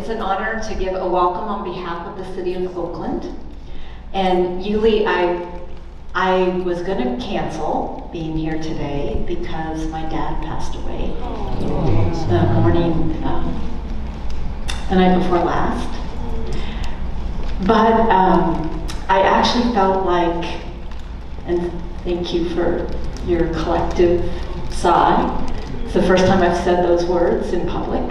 It's an honor to give a welcome on behalf of the city of Oakland. And Yuli, I was going to cancel being here today because my dad passed away the morning, the night before last. But I actually felt like, and thank you for your collective sigh. It's the first time I've said those words in public.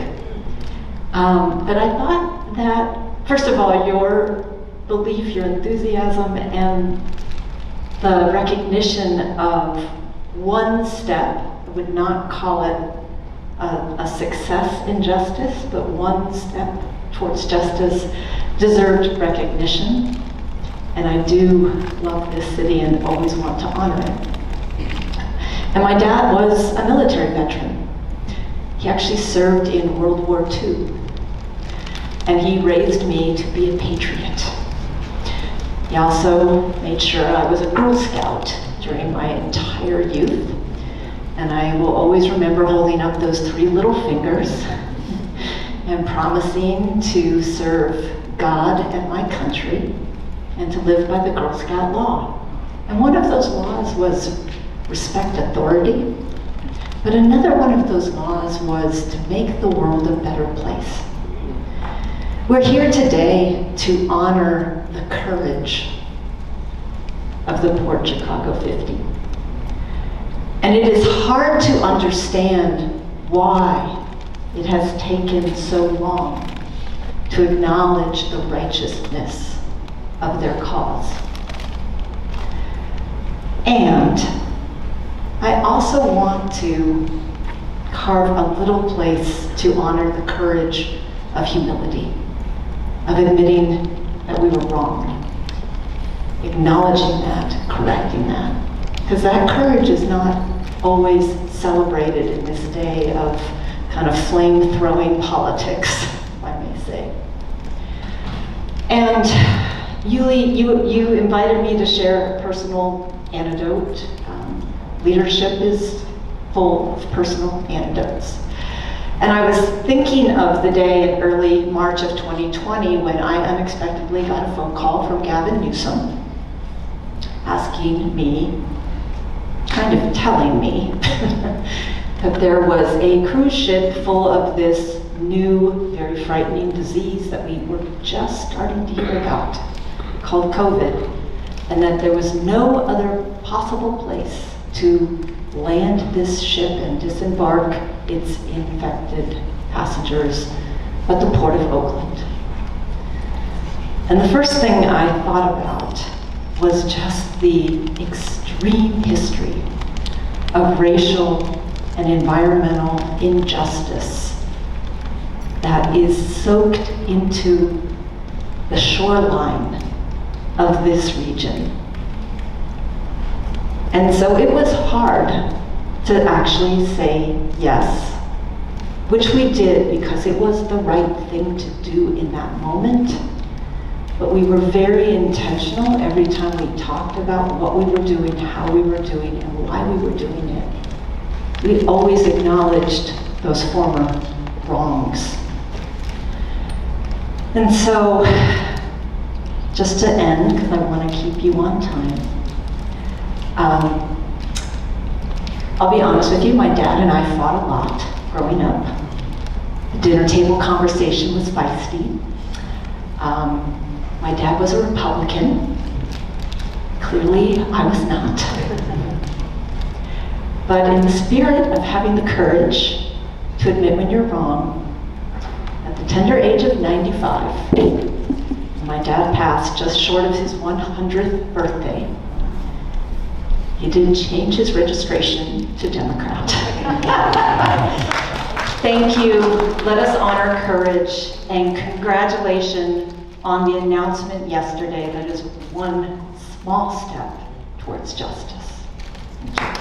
But I thought that, first of all, your belief, your enthusiasm, and the recognition of one step, I would not call it a success in justice, but one step towards justice deserved recognition. And I do love this city and always want to honor it. And my dad was a military veteran. He actually served in World War II. And he raised me to be a patriot. He also made sure I was a Girl Scout during my entire youth. And I will always remember holding up those 3 little fingers and promising to serve God and my country and to live by the Girl Scout law. And one of those laws was respect authority. But another one of those laws was to make the world a better place. We're here today to honor the courage of the Port Chicago 50. And it is hard to understand why it has taken so long to acknowledge the righteousness of their cause. And I also want to carve a little place to honor the courage of humility, of admitting that we were wrong, acknowledging that, correcting that. Because that courage is not always celebrated in this day of kind of flame-throwing politics, if I may say. And Yuli, you invited me to share a personal anecdote. Leadership is full of personal anecdotes. And I was thinking of the day in early March of 2020 when I unexpectedly got a phone call from Gavin Newsom asking me, kind of telling me, that there was a cruise ship full of this new, very frightening disease that we were just starting to hear about, called COVID, and that there was no other possible place to land this ship and disembark its infected passengers but the Port of Oakland. And the first thing I thought about was just the extreme history of racial and environmental injustice that is soaked into the shoreline of this region. And so it was hard to actually say yes, which we did because it was the right thing to do in that moment. But we were very intentional every time we talked about what we were doing, how we were doing, and why we were doing it. We always acknowledged those former wrongs. And so, just to end, because I want to keep you on time, I'll be honest with you, my dad and I fought a lot growing up. The dinner table conversation was feisty. My dad was a Republican. Clearly, I was not. But in the spirit of having the courage to admit when you're wrong, at the tender age of 95, my dad passed just short of his 100th birthday. He didn't change his registration to Democrat. Thank you. Let us honor courage, and congratulations on the announcement yesterday that is one small step towards justice. Thank you.